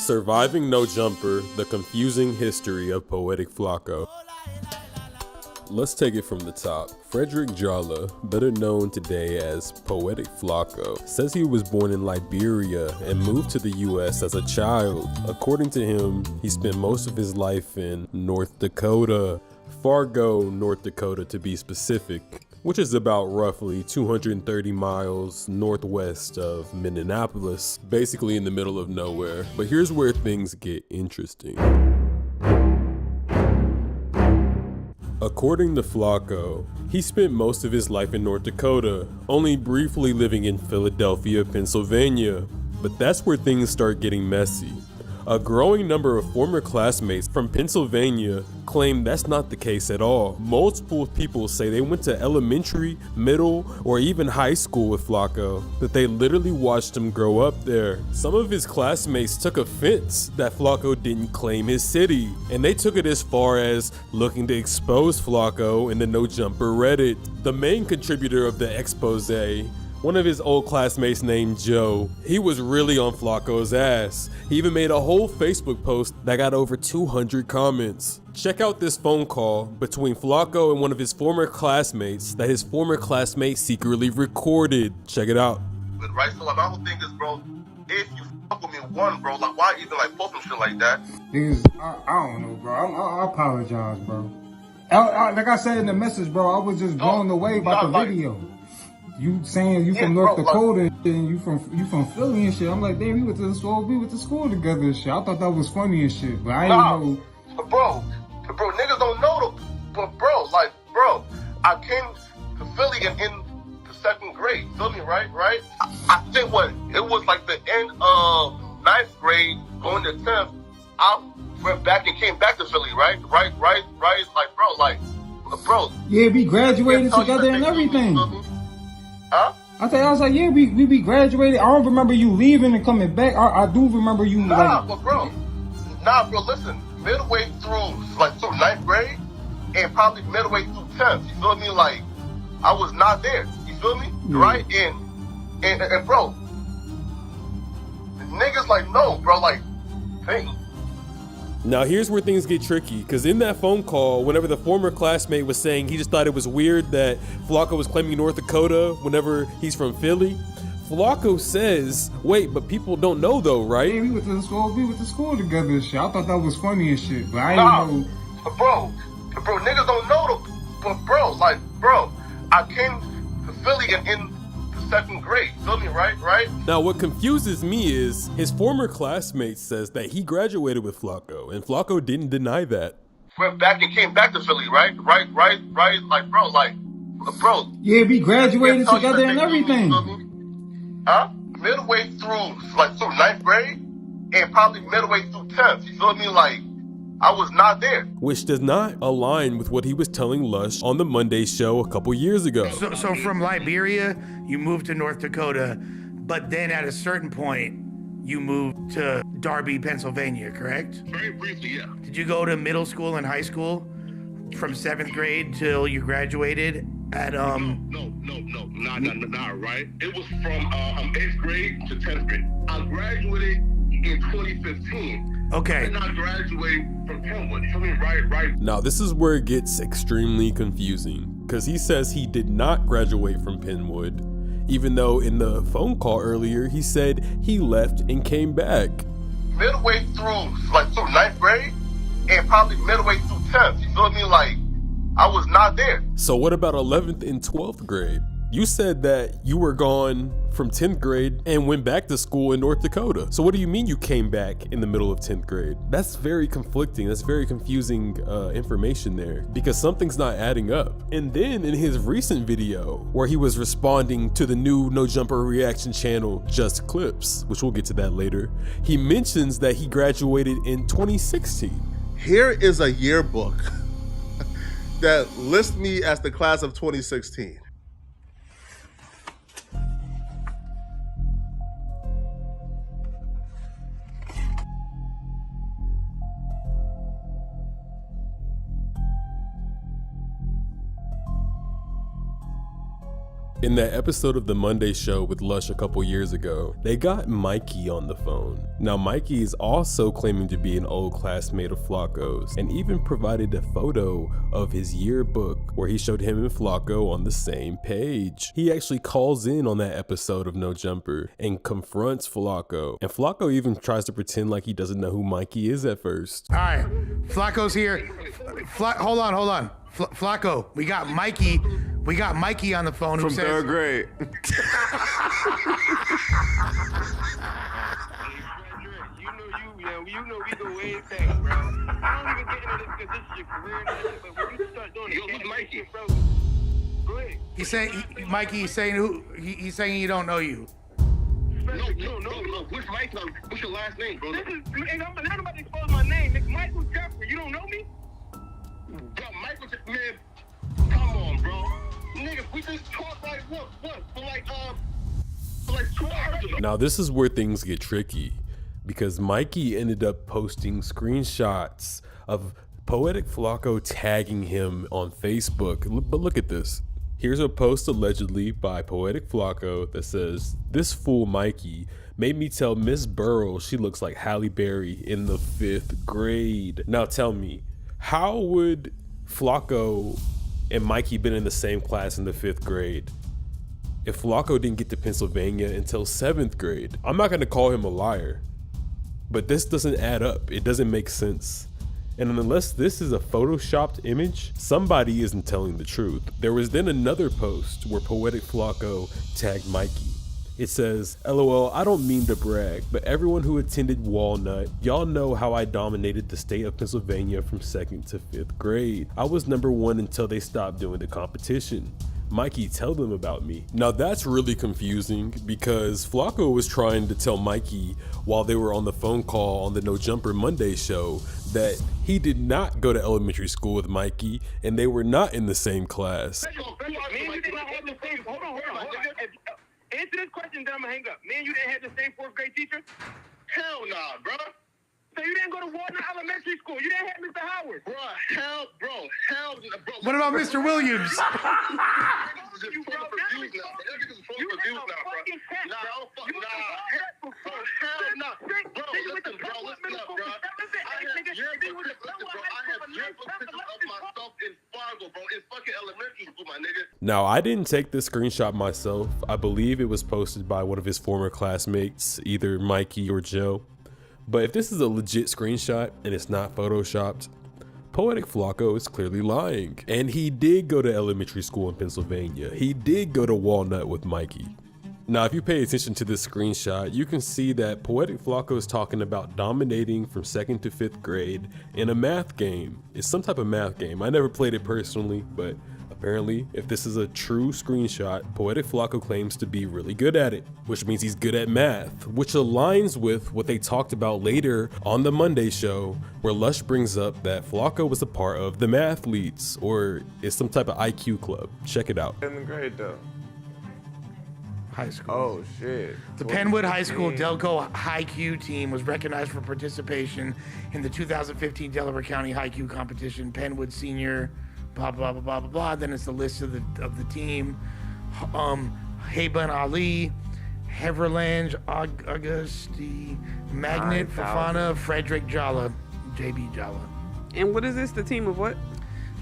Surviving No Jumper, the confusing history of Poetic Flakko. Let's take it from the top. Frederick Jala, better known today as Poetic Flakko, says he was born in Liberia and moved to the US as a child. According to him, he spent most of his life in North Dakota, Fargo, North Dakota to be specific, which is about roughly 230 miles northwest of Minneapolis, basically in the middle of nowhere. But here's where things get interesting. According to Flakko, he spent most of his life in North Dakota, only briefly living in Philadelphia, Pennsylvania. But that's where things start getting messy. A growing number of former classmates from Pennsylvania claim that's not the case at all. Multiple people say they went to elementary, middle, or even high school with Flakko, that they literally watched him grow up there. Some of his classmates took offense that Flakko didn't claim his city, and they took it as far as looking to expose Flakko in the No Jumper Reddit. The main contributor of the expose, one of his old classmates named Joe, he was really on Flakko's ass. He even made a whole Facebook post that got over 200 comments. Check out this phone call between Flakko and one of his former classmates that his former classmate secretly recorded. Check it out. Right, so like, my whole thing is, bro, if you fuck with me one, bro, like, why even like post some shit like that? Because I don't know, bro. I apologize, bro. Like I said in the message, bro, I was just blown away by the video. You saying you from North Dakota and you from Philly and shit. I'm like, damn, we went to school together and shit. I thought that was funny and shit, but I didn't know. But bro, niggas don't know but bro, I came to Philly in the second grade. Feel me, right? I think it was like the end of ninth grade, going to 10th. I went back and came back to Philly, right? Like, bro. Yeah, we graduated together and everything. Huh? I was like, yeah, we graduated. I don't remember you leaving and coming back. I do remember you. But bro, listen. Midway through ninth grade, and probably midway through 10th. You feel me? Like, I was not there. You feel me? Yeah. Right? And bro, niggas like, no, bro, like, hey. Now here's where things get tricky, because in that phone call, whenever the former classmate was saying he just thought it was weird that Flakko was claiming North Dakota whenever he's from Philly, Flakko says, wait, but people don't know though, right? Yeah, we went to school together and shit. I thought that was funny and shit, but I didn't know. But bro, niggas don't know but bro, I came to Philly in second grade. Feel me, right? Now, what confuses me is his former classmate says that he graduated with Flakko, and Flakko didn't deny that. Went back and came back to Philly, right? Like, bro. Yeah, we graduated together and everything. Huh? Midway through ninth grade, and probably midway through 10th. You feel me? Like, I was not there. Which does not align with what he was telling Lush on the Monday show a couple years ago. So from Liberia, you moved to North Dakota, but then at a certain point, you moved to Darby, Pennsylvania, correct? Very briefly, yeah. Did you go to middle school and high school from 7th grade till you graduated at No, right? It was from 8th grade to 10th grade. I graduated in 2015. Okay. I did not graduate from Penwood. You feel me? Right. Now, this is where it gets extremely confusing, because he says he did not graduate from Penwood, even though in the phone call earlier, he said he left and came back. Midway through ninth grade, and probably midway through 10th. You feel me? Like, I was not there. So what about 11th and 12th grade? You said that you were gone from 10th grade and went back to school in North Dakota. So what do you mean you came back in the middle of 10th grade? That's very conflicting. That's very confusing information there, because something's not adding up. And then in his recent video where he was responding to the new No Jumper reaction channel, Just Clips, which we'll get to that later, he mentions that he graduated in 2016. Here is a yearbook that lists me as the class of 2016. In that episode of the Monday Show with Lush a couple years ago, they got Mikey on the phone. Now Mikey is also claiming to be an old classmate of Flakko's and even provided a photo of his yearbook where he showed him and Flakko on the same page. He actually calls in on that episode of No Jumper and confronts Flakko, and Flakko even tries to pretend like he doesn't know who Mikey is at first. All right, Flakko's here. Hold on. Flakko, we got Mikey on the phone from third grade. You know we go way back, bro. I don't even get into this because this is your career and shit, but when you start doing it, who's Mikey, bro? Go ahead. He's saying, Mikey, he's saying he don't know you. No. What's Mikey? What's your last name, bro? I'm not about to expose my name. It's Michael Jeffrey. You don't know me? Bro, Michael, man, come on, bro. Nigga, we just talked like what? For like 2 hours ago. Now this is where things get tricky, because Mikey ended up posting screenshots of Poetic Flakko tagging him on Facebook. But look at this. Here's a post allegedly by Poetic Flakko that says, "This fool Mikey made me tell Miss Burrow she looks like Halle Berry in the 5th grade." Now tell me, how would Flakko and Mikey been in the same class in the 5th grade if Flakko didn't get to Pennsylvania until 7th grade? I'm not gonna call him a liar, but this doesn't add up. It doesn't make sense. And unless this is a photoshopped image, somebody isn't telling the truth. There was then another post where Poetic Flakko tagged Mikey. It says, "LOL, I don't mean to brag, but everyone who attended Walnut, y'all know how I dominated the state of Pennsylvania from 2nd to 5th grade. I was number 1 until they stopped doing the competition. Mikey, tell them about me." Now that's really confusing, because Flakko was trying to tell Mikey while they were on the phone call on the No Jumper Monday show that he did not go to elementary school with Mikey and they were not in the same class. Answer this question, then I'm gonna hang up. Me and you didn't have the same 4th grade teacher? Hell nah, bro. So you didn't go to Walnut Elementary School. You didn't have Mr. Howard. Bro. What about Mr. Williams? Now, I didn't take this screenshot myself. I believe it was posted by one of his former classmates, either Mikey or Joe. But if this is a legit screenshot and it's not photoshopped, Poetic Flakko is clearly lying. And he did go to elementary school in Pennsylvania. He did go to Walnut with Mikey. Now, if you pay attention to this screenshot, you can see that Poetic Flakko is talking about dominating from 2nd to 5th grade in a math game. It's some type of math game. I never played it personally, but apparently, if this is a true screenshot, Poetic Flakko claims to be really good at it, which means he's good at math, which aligns with what they talked about later on the Monday show, where Lush brings up that Flakko was a part of the Mathletes, or is some type of IQ club. Check it out. In the grade though. High school. Oh shit. The Penwood High School Delco High Q team was recognized for participation in the 2015 Delaware County High Q competition. Penwood senior, blah blah blah blah blah blah. Then it's the list of the team. Hayban Ali, Heverlange, Augusti, Magnet, Fafana, Frederick Jala, JB Jala. And what is this? The team of what?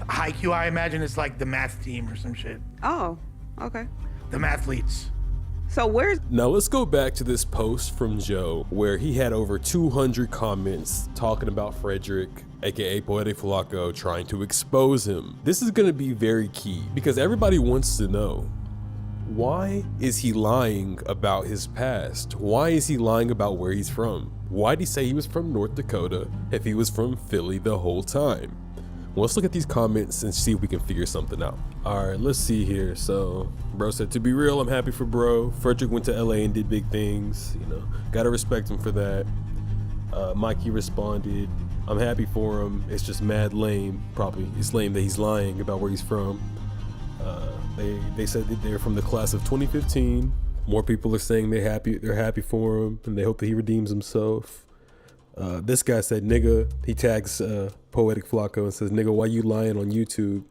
High Q. I imagine it's like the math team or some shit. Oh, okay. The Mathletes. So where's... Now let's go back to this post from Joe where he had over 200 comments talking about Frederick, aka Poetic Flakko, trying to expose him. This is going to be very key because everybody wants to know, why is he lying about his past? Why is he lying about where he's from? Why'd he say he was from North Dakota if he was from Philly the whole time? Well, let's look at these comments and see if we can figure something out. All right, let's see here. So, bro said, "To be real, I'm happy for bro. Frederick went to LA and did big things. You know, gotta respect him for that." Mikey responded, "I'm happy for him. It's just mad lame. Probably it's lame that he's lying about where he's from." They said that they're from the class of 2015. More people are saying they're happy for him and they hope that he redeems himself. This guy said, "Nigga," he tags Poetic Flakko and says, "Nigga, why you lying on YouTube?"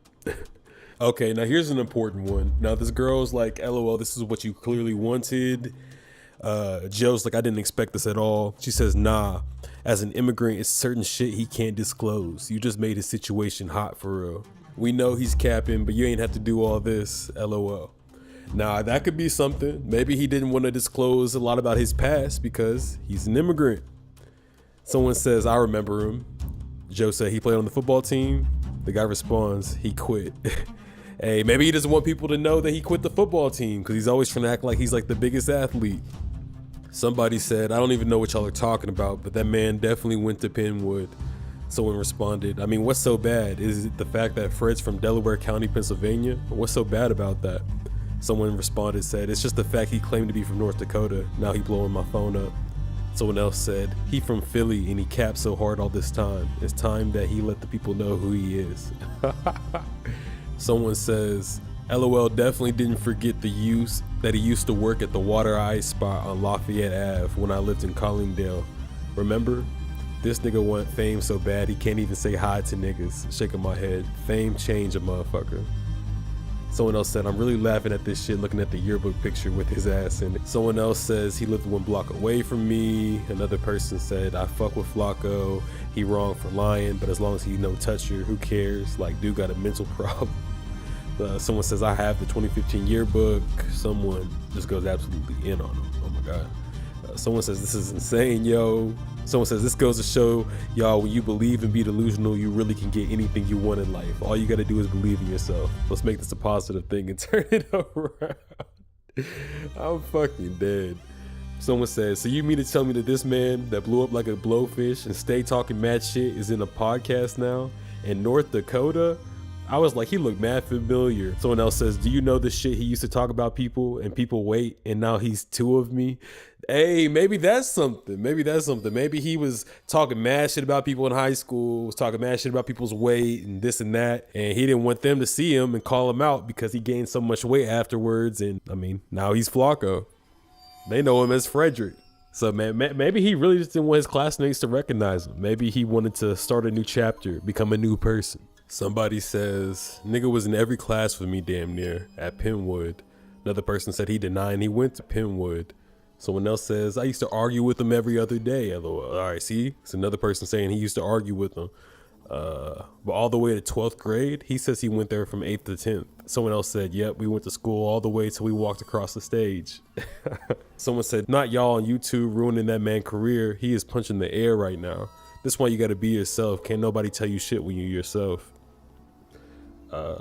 Okay, now here's an important one. Now this girl's like, LOL, this is what you clearly wanted. Joe's like, I didn't expect this at all. She says, nah, as an immigrant, it's certain shit he can't disclose. You just made his situation hot for real. We know he's capping, but you ain't have to do all this, LOL. Now that could be something. Maybe he didn't want to disclose a lot about his past because he's an immigrant. Someone says, I remember him. Joe said he played on the football team. The guy responds, he quit. Hey, maybe he doesn't want people to know that he quit the football team because he's always trying to act like he's like the biggest athlete. Somebody said, I don't even know what y'all are talking about, but that man definitely went to Penwood. Someone responded, I mean, what's so bad? Is it the fact that Fred's from Delaware County, Pennsylvania? What's so bad about that? Someone responded, said, it's just the fact he claimed to be from North Dakota. Now he blowing my phone up. Someone else said, he from Philly and he capped so hard all this time. It's time that he let the people know who he is. Someone says, LOL definitely didn't forget the use that he used to work at the water ice spot on Lafayette Ave when I lived in Collingdale. Remember? This nigga want fame so bad he can't even say hi to niggas. Shaking my head. Fame changed a motherfucker. Someone else said, I'm really laughing at this shit looking at the yearbook picture with his ass in it. Someone else says, he lived 1 block away from me. Another person said, I fuck with Flakko. He wrong for lying, but as long as he no toucher, who cares? Like, dude got a mental problem. Someone says, I have the 2015 yearbook. Someone just goes absolutely in on him. Oh my God. Someone says, this is insane, yo. Someone says, this goes to show, y'all, when you believe and be delusional, you really can get anything you want in life. All you gotta do is believe in yourself. Let's make this a positive thing and turn it around. I'm fucking dead. Someone says, so you mean to tell me that this man that blew up like a blowfish and stay talking mad shit is in a podcast now in North Dakota? I was like, he looked mad familiar. Someone else says, do you know the shit he used to talk about people and people wait and now he's 2 of me? Hey, maybe that's something. Maybe he was talking mad shit about people in high school, was talking mad shit about people's weight and this and that. And he didn't want them to see him and call him out because he gained so much weight afterwards. And I mean, now he's Flakko. They know him as Frederick. So man, maybe he really just didn't want his classmates to recognize him. Maybe he wanted to start a new chapter, become a new person. Somebody says, nigga was in every class with me damn near at Penwood. Another person said he denied he went to Penwood. Someone else says, I used to argue with him every other day. LOL. All right, see? It's another person saying he used to argue with him. But all the way to 12th grade, he says he went there from 8th to 10th. Someone else said, yep, we went to school all the way till we walked across the stage. Someone said, not y'all on YouTube ruining that man's career. He is punching the air right now. This is why you gotta be yourself. Can't nobody tell you shit when you're yourself.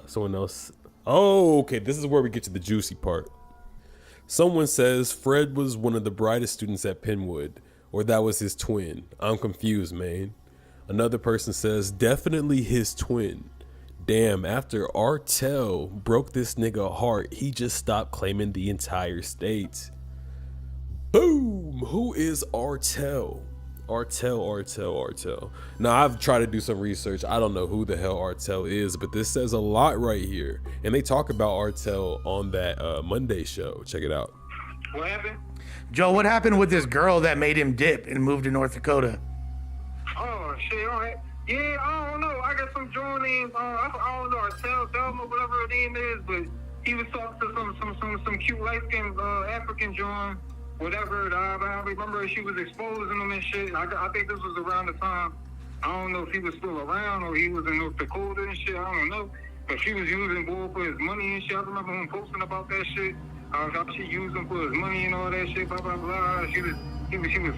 Someone else. Oh, okay. This is where we get to the juicy part. Someone says Fred was one of the brightest students at Penwood, or that was his twin. I'm confused, man. Another person says definitely his twin. Damn, after Artel broke this nigga heart, he just stopped claiming the entire state. Boom! Who is Artel? Artel. Now, I've tried to do some research. I don't know who the hell Artel is, but this says a lot right here. And they talk about Artel on that Monday show. Check it out. What happened? Joe, what happened with this girl that made him dip and move to North Dakota? Oh, shit, all right. Yeah, I don't know. I got some joint names. I don't know, Artel, Thelma, whatever her name is, but he was talking to some cute light-skinned African joint. Whatever, I remember she was exposing him and shit. I think this was around the time. I don't know if he was still around or he was in North Dakota and shit. I don't know. But she was using boy for his money and shit. I remember him posting about that shit. How she used him for his money and all that shit. Blah blah blah. She was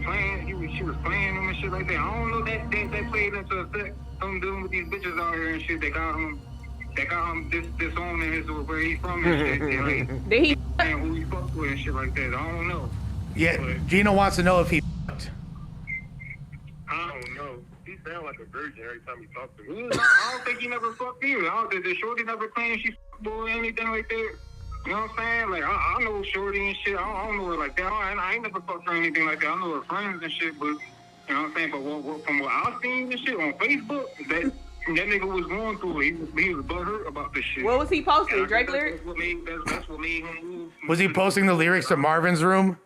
playing. She was playing him and shit like that. I don't know that played into effect. Him dealing with these bitches out here and shit. They got him disowning his where he's from and shit. Like, Did he? and who he fucked with and shit like that. I don't know. Yeah, Gino wants to know if he fucked. I don't know. He sound like a virgin every time he talks to me. I don't think he never fucked either. The shorty never claimed she fucked boy or anything like that. You know what I'm saying? Like, I know shorty and shit. I don't know her like that. I ain't never fucked her or anything like that. I know her friends and shit, but, you know what I'm saying? But from what I've seen and shit on Facebook, that nigga was going through it. He was butthurt about this shit. What was he posting? And Drake lyrics? That's what made him move. Was he posting the lyrics to Marvin's Room?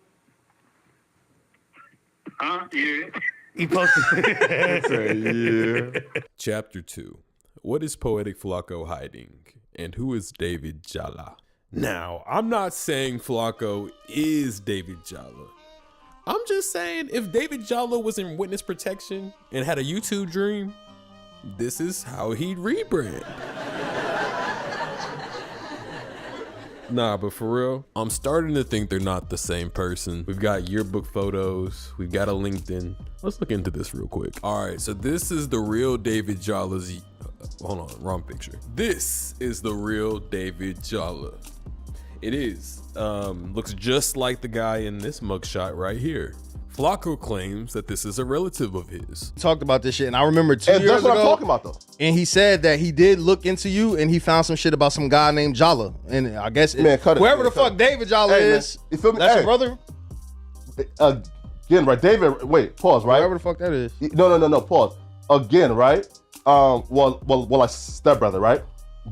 Yeah. He posted. Yeah. Chapter 2. What is Poetic Flakko hiding? And who is David Jala? Now, I'm not saying Flakko is David Jala. I'm just saying if David Jala was in witness protection and had a YouTube dream, this is how he'd rebrand. Nah, but for real, I'm starting to think they're not the same person. We've got yearbook photos. We've got a LinkedIn. Let's look into this real quick. All right, so this is the real David Jala's. Hold on, wrong picture. This is the real David Jala. It is. Looks just like the guy in this mugshot right here. Flakko claims that this is a relative of his. Talked about this shit, and I remember 2 years ago. That's what I'm talking about, though. And he said that he did look into you, and he found some shit about some guy named Jala. And I guess cut it. whoever Man, the fuck David Jala Hey, is, man, you feel me? that's Hey. your brother. Again, right? David, wait, pause, right? Whoever the fuck that is. No, pause. Again, right? Well, like stepbrother, right?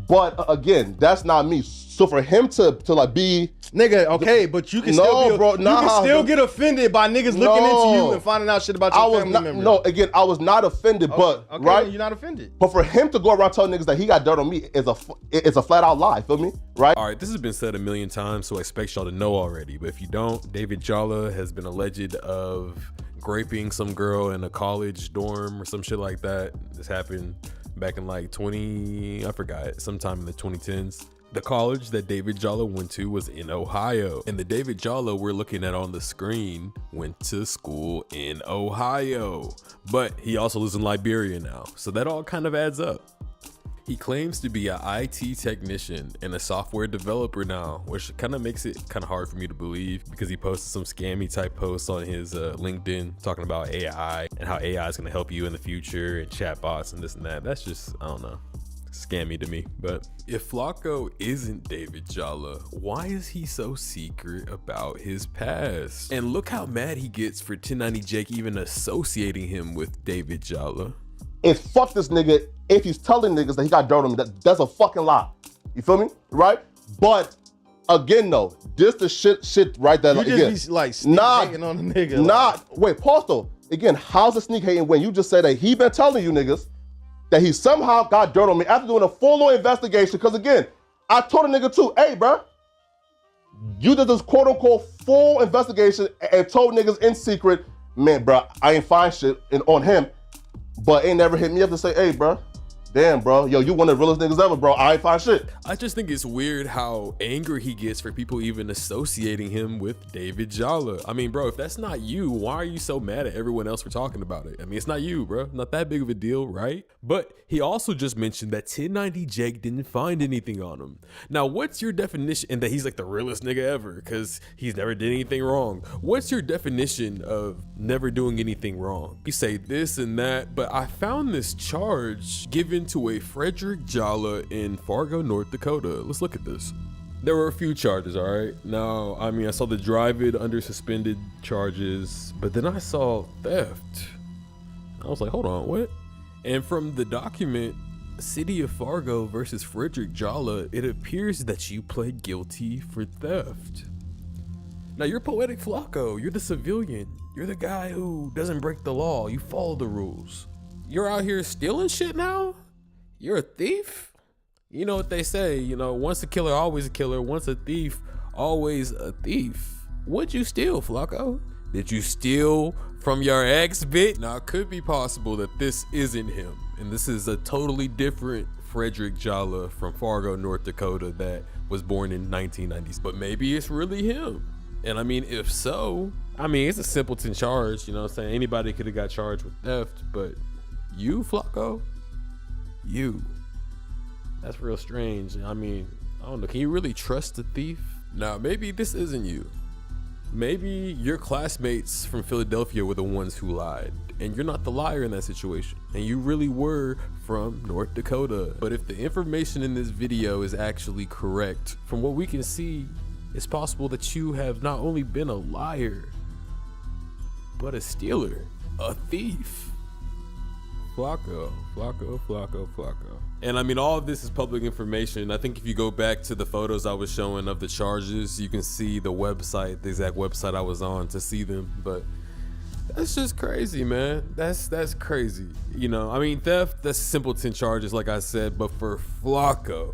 But again, that's not me. So for him to like be nigga, okay, but you can still get offended by niggas looking into you and finding out shit about your family member. No, again, I was not offended, but okay, right, you're not offended. But for him to go around telling niggas that he got dirt on me is a flat out lie. Feel me? Right? All right, this has been said a million times, so I expect y'all to know already. But if you don't, David Jala has been alleged of graping some girl in a college dorm or some shit like that. This happened back in like sometime in the 2010s. The college that David Jala went to was in Ohio, and the David Jala we're looking at on the screen went to school in Ohio, but he also lives in Liberia now, so that all kind of adds up. He claims to be an IT technician and a software developer now, which kind of makes it kind of hard for me to believe because he posted some scammy type posts on his LinkedIn talking about AI and how AI is going to help you in the future and chatbots and this and that. That's just, I don't know, scammy to me. But if Flakko isn't David Jala, why is he so secret about his past? And look how mad he gets for 1090 Jake even associating him with David Jala. It's fuck this nigga if he's telling niggas that he got dirt on me. That's a fucking lie. You feel me? Right? But again, though, this the shit right there. You like, just again, be like sneak hating on the nigga. Wait, pause though. Again, how's the sneak hating when you just said that he been telling you niggas that he somehow got dirt on me after doing a full-on investigation? Because again, I told a nigga too, hey, bro, you did this quote-unquote full investigation and told niggas in secret, man, bro, I ain't find shit on him, but ain't never hit me up to say, hey, bro, damn, bro, yo, you one of the realest niggas ever, bro. I ain't find shit. I just think it's weird how angry he gets for people even associating him with David Jala. I mean, bro, if that's not you, why are you so mad at everyone else for talking about it? I mean, it's not you, bro. Not that big of a deal, right? But he also just mentioned that 1090 Jake didn't find anything on him. Now, what's your definition? And that he's like the realest nigga ever because he's never did anything wrong. What's your definition of never doing anything wrong? You say this and that, but I found this charge given to a Frederick Jala in Fargo, North Dakota. Let's look at this. There were a few charges, all right? Now, I mean, I saw the drive it under suspended charges, but then I saw theft. I was like, hold on, what? And from the document, City of Fargo versus Frederick Jala, it appears that you pled guilty for theft. Now, you're Poetic Flakko. You're the civilian. You're the guy who doesn't break the law. You follow the rules. You're out here stealing shit now? You're a thief? You know what they say, you know, once a killer, always a killer. Once a thief, always a thief. What'd you steal, Flakko? Did you steal from your ex, bitch? Now, it could be possible that this isn't him. And this is a totally different Frederick Jala from Fargo, North Dakota that was born in 1990s. But maybe it's really him. And I mean, if so, I mean, it's a simpleton charge, you know what I'm saying? Anybody could have got charged with theft, but you, Flakko? You. That's real strange. I mean, I don't know. Can you really trust a thief? Now, maybe this isn't you. Maybe your classmates from Philadelphia were the ones who lied, and you're not the liar in that situation, and you really were from North Dakota. But if the information in this video is actually correct, from what we can see, it's possible that you have not only been a liar, but a stealer, a thief. Flakko. And I mean, all of this is public information. I think if you go back to the photos I was showing of the charges, you can see the website, the exact website I was on to see them. But that's just crazy, man. That's crazy. You know, I mean, theft, that's simpleton charges, like I said. But for Flakko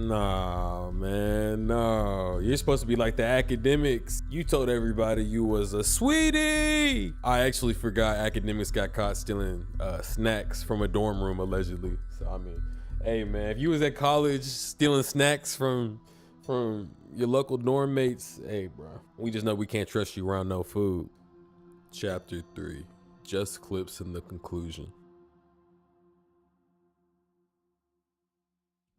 Nah, man, no. You're supposed to be like the academics. You told everybody you was a sweetie. I actually forgot academics got caught stealing snacks from a dorm room, allegedly. So, I mean, hey, man, if you was at college stealing snacks from your local dorm mates, hey, bro, we just know we can't trust you around no food. Chapter 3, just clips in the conclusion.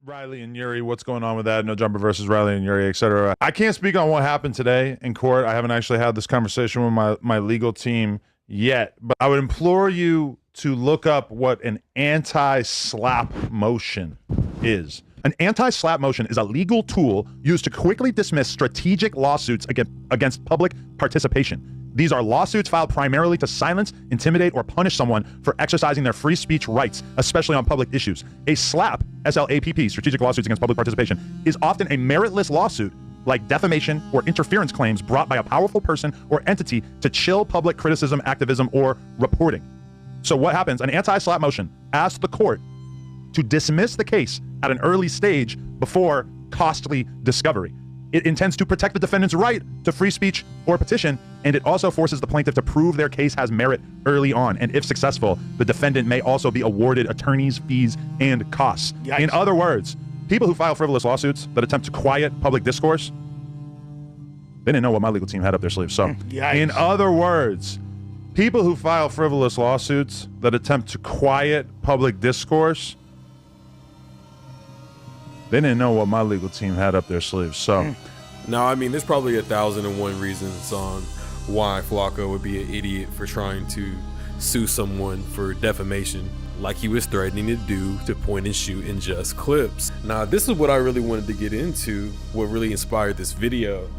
Riley and Yuri, what's going on with that? No Jumper versus Riley and Yuri, etc. I can't speak on what happened today in court. I haven't actually had this conversation with my legal team yet, but I would implore you to look up what an anti-slap motion is. An anti-slap motion is a legal tool used to quickly dismiss strategic lawsuits against public participation. These are lawsuits filed primarily to silence, intimidate, or punish someone for exercising their free speech rights, especially on public issues. A SLAP, S-L-A-P-P, strategic lawsuits against public participation, is often a meritless lawsuit like defamation or interference claims brought by a powerful person or entity to chill public criticism, activism, or reporting. So what happens? An anti-SLAP motion asks the court to dismiss the case at an early stage before costly discovery. It intends to protect the defendant's right to free speech or petition, and it also forces the plaintiff to prove their case has merit early on. And if successful, the defendant may also be awarded attorneys' fees and costs. Yikes. In other words, people who file frivolous lawsuits that attempt to quiet public discourse, they didn't know what my legal team had up their sleeves. So, in other words, people who file frivolous lawsuits that attempt to quiet public discourse, they didn't know what my legal team had up their sleeves. So, no, I mean, there's probably 1,001 reasons on why Flakko would be an idiot for trying to sue someone for defamation, like he was threatening to do to point and shoot in just clips. Now, this is what I really wanted to get into, what really inspired this video,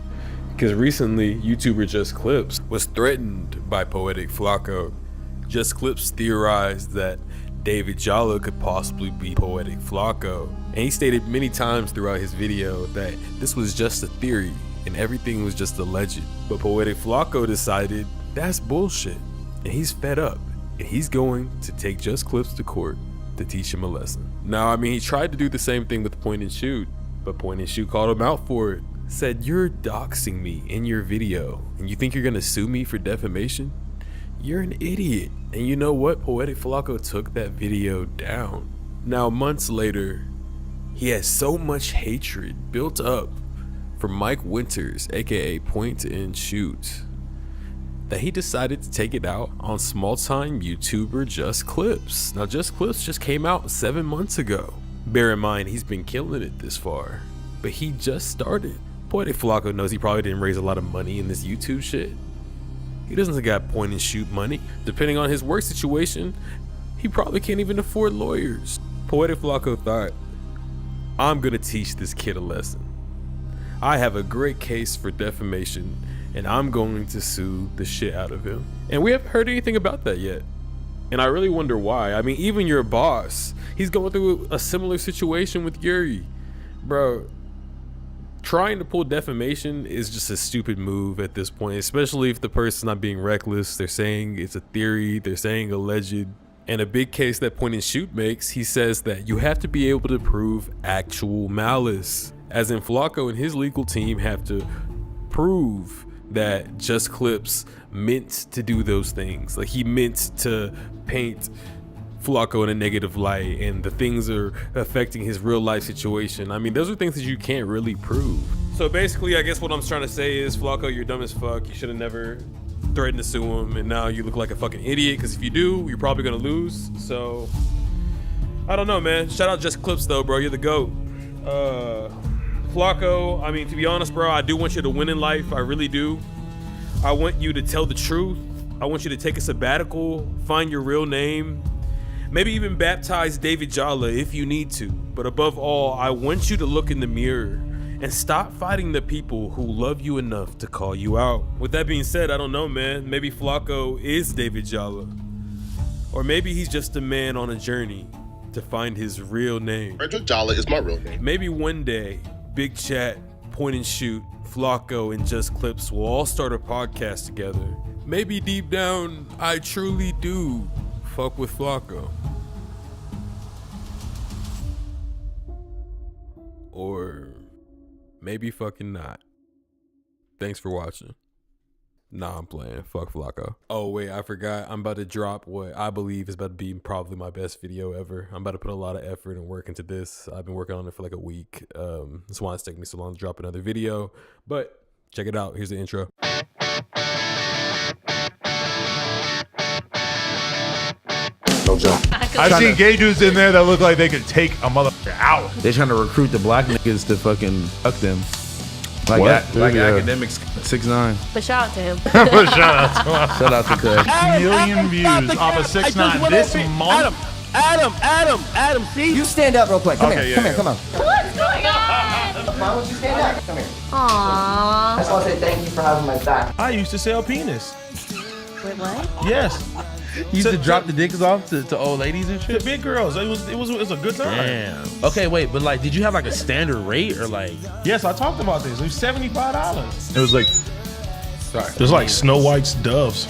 because recently, YouTuber Just Clips was threatened by Poetic Flakko. Just Clips theorized that David Jalla could possibly be Poetic Flakko. And he stated many times throughout his video that this was just a theory and everything was just alleged. But Poetic Flakko decided that's bullshit. And he's fed up. And he's going to take Just Clips to court to teach him a lesson. Now, I mean, he tried to do the same thing with Point and Shoot, but Point and Shoot called him out for it. Said, "You're doxing me in your video and you think you're gonna sue me for defamation? You're an idiot." And you know what? Poetic Flakko took that video down. Now, months later, he has so much hatred built up for Mike Winters, aka Point and Shoot, that he decided to take it out on small-time YouTuber Just Clips. Now, Just Clips just came out 7 months ago. Bear in mind, he's been killing it this far, but he just started. Poetic Flakko knows he probably didn't raise a lot of money in this YouTube shit. He doesn't got Point and Shoot money. Depending on his work situation, he probably can't even afford lawyers. Poetic Flakko thought, I'm gonna teach this kid a lesson. I have a great case for defamation and I'm going to sue the shit out of him. And we haven't heard anything about that yet. And I really wonder why. I mean, even your boss, he's going through a similar situation with Yuri. Bro, trying to pull defamation is just a stupid move at this point, especially if the person's not being reckless. They're saying it's a theory, they're saying alleged. And a big case that Point and Shoot makes, he says that you have to be able to prove actual malice. As in, Flakko and his legal team have to prove that Just Clips meant to do those things. Like, he meant to paint Flakko in a negative light and the things are affecting his real life situation. I mean, those are things that you can't really prove. So basically, I guess what I'm trying to say is, Flakko, you're dumb as fuck. You should have never threatened to sue him, and now you look like a fucking idiot, because if you do, you're probably gonna lose. So I don't know, man. Shout out Just Clips though, bro. You're the GOAT. Flakko, I mean, to be honest, bro, I do want you to win in life. I really do. I want you to tell the truth. I want you to take a sabbatical, find your real name, maybe even baptize David Jalla if you need to. But above all, I want you to look in the mirror and stop fighting the people who love you enough to call you out. With that being said, I don't know, man. Maybe Flakko is David Jalla. Or maybe he's just a man on a journey to find his real name. Frederick Jalla is my real name. Maybe one day, Big Chat, Point and Shoot, Flakko, and Just Clips will all start a podcast together. Maybe deep down, I truly do fuck with Flakko. Or maybe fucking not. Thanks for watching. Nah, I'm playing. Fuck Flakko. Oh, wait, I forgot. I'm about to drop what I believe is about to be probably my best video ever. I'm about to put a lot of effort and work into this. I've been working on it for like a week. That's why it's taking me so long to drop another video. But check it out. Here's the intro. No joke. I've seen gay dudes in there that look like they could take a motherfucker out. They're trying to recruit the black niggas to fucking fuck them. Like, academics 6ix9ine. But shout out to him. But shout out to him. Shout out to Craig. Million views off of 6ix9ine this month. Adam, see? You stand up real quick. Come here. Come on. What's going on? Why don't you stand up? Come here. Aww. I just want to say thank you for having my back. I used to sell penis. Wait, what? Yes. You used to drop the dicks off to old ladies and shit? The big girls. It was a good time. Damn. Okay, wait, but like, did you have like a standard rate or like? Yes, I talked about this. It was $75. It was like, It was like Snow White's doves.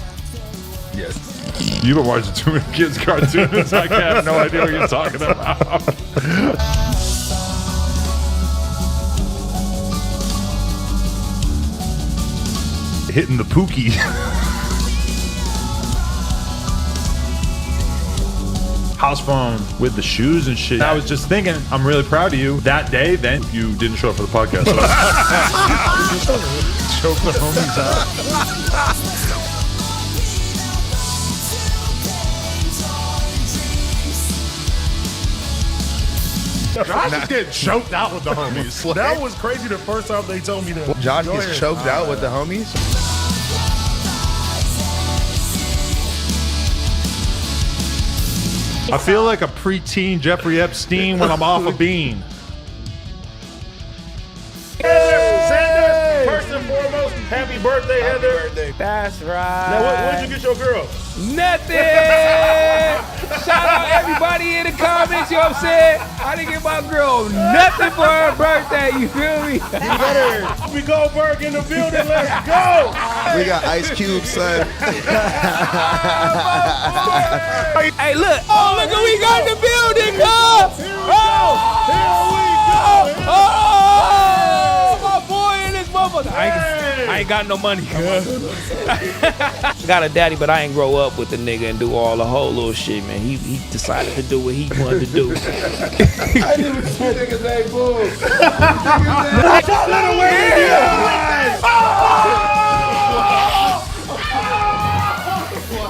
yes. You've been watching too many kids' cartoons. I have no idea what you're talking about. Hitting the pookie. House phone with the shoes and shit. I was just thinking, I'm really proud of you. That day, then you didn't show up for the podcast. So. Choke the homies out. Josh is getting choked out with the homies. That was crazy the first time they told me that. Josh gets choked out with the homies. I feel like a preteen Jeffrey Epstein when I'm off a bean. Sanders, first and foremost, happy birthday, Heather. That's right. Now, what did you get your girl? Nothing. Shout out everybody in the comments, you know what I'm saying? I didn't get my girl nothing for her birthday, you feel me? We Goldberg in the building, let's go. We got Ice Cube, son. Hey, look. Oh, look who we got in the building, cuz. Oh, my boy in this motherfucker. I ain't got no money, cuz. Got a daddy, but I ain't grow up with the nigga and do all the whole little shit, man. He decided to do what he wanted to do. I didn't even see niggas ain't boom.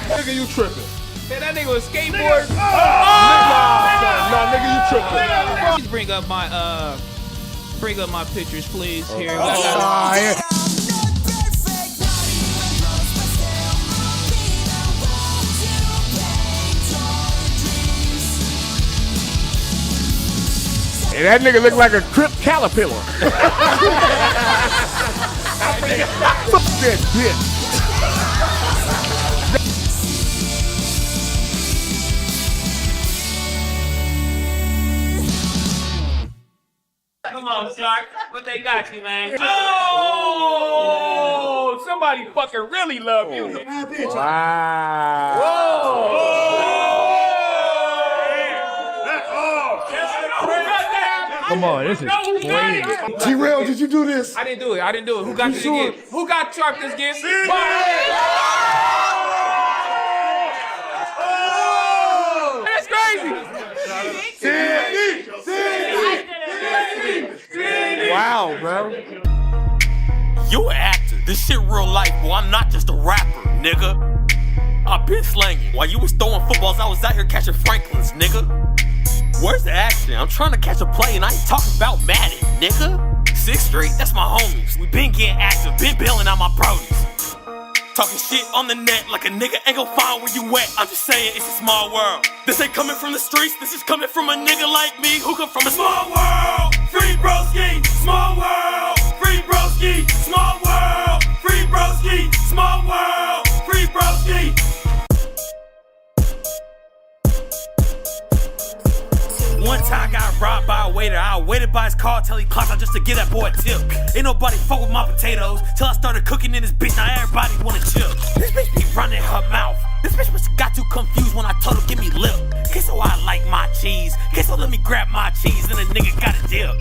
Nigga, you tripping. Man, that nigga was skateboard. No, nigga, you tripping. Please bring up my pictures, please. Here. Hey, that nigga look like a Crip caterpillar. Fuck that bitch. Come on, Shark. What they got you, man? Oh! Somebody fucking really love you. Wow. Come on, this is crazy. T-Rail, did you do this? I didn't do it. Who got this gift? Who got Shark this gift? That's crazy. Wow, bro. You an actor. This shit real life, boy. I'm not just a rapper, nigga. I've been slanging. While you was throwing footballs, I was out here catching Franklins, nigga. Where's the action? I'm trying to catch a play and I ain't talking about Madden, nigga. 6th Street, that's my homies. We been getting active, been bailing out my brodies. Talking shit on the net like a nigga ain't gon' find where you at. I'm just saying it's a small world. This ain't coming from the streets, this is coming from a nigga like me who come from a small world. Free broski, small world. Free broski, small world. Free broski, small world. Free broski. One time I got robbed by a waiter. I waited by his car till he clocked out just to get that boy a tip. Ain't nobody fuck with my potatoes till I started cooking in this bitch. Now everybody wanna chill. This bitch be running her mouth. This bitch must have got too confused when I told her give me lip. Queso, I like my cheese. Queso, let me grab my cheese and a nigga got a dip.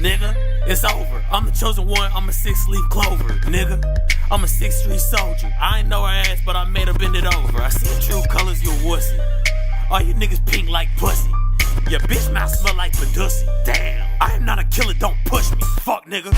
nigga. It's over. I'm the chosen one, I'm a 6-leaf clover, nigga. I'm a 6th Street soldier. I ain't know her ass, but I made her bend it over. I see true colors, you a wussy. All you niggas pink like pussy. Your bitch mouth smell like Badussy. Damn, I am not a killer, don't push me. Fuck, nigga.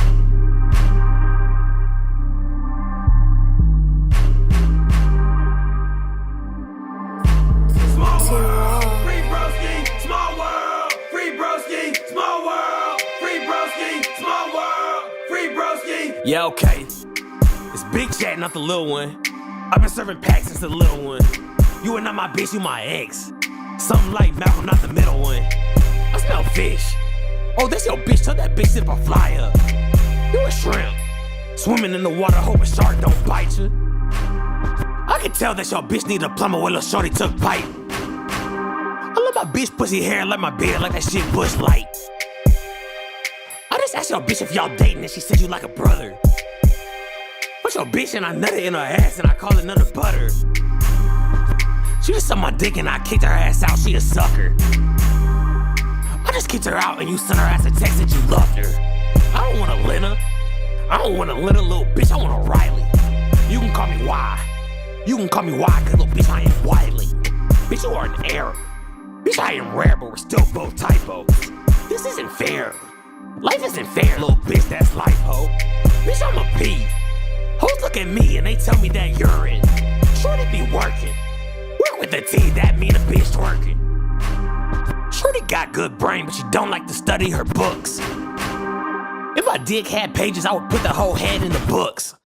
Small world, free broski, small world, free broski, small world, free broski, small world, free broski. Yeah, okay. It's Big Chat, not the little one. I've been serving packs since the little one. You are not my bitch, you my ex. Something like Malcolm, not the middle one. I smell fish. Oh, that's your bitch, tell that bitch if I fly up. You a shrimp. Swimming in the water, hope a shark don't bite you. I can tell that your bitch need a plumber when lil' shorty took pipe. I love my bitch pussy hair like my beard, like that shit Bush Light. I just asked your bitch if y'all dating and she said you like a brother. What's your bitch and I nutted in her ass and I call it none of butter. She just sucked my dick and I kicked her ass out, she a sucker. I just kicked her out and you sent her ass a text that you loved her. I don't want a Lena. I don't want a little bitch, I want a Riley. You can call me Y. You can call me Y, cause little bitch I am Wiley. Bitch, you are an error. Bitch, I am rare, but we're still both typos. This isn't fair. Life isn't fair, little bitch, that's life, ho. Bitch, I'm a P. Hoes look at me and they tell me that urine. Shorty be working. Work with the T, that mean a bitch twerking. Shorty got good brain, but she don't like to study her books. If my dick had pages, I would put the whole head in the books.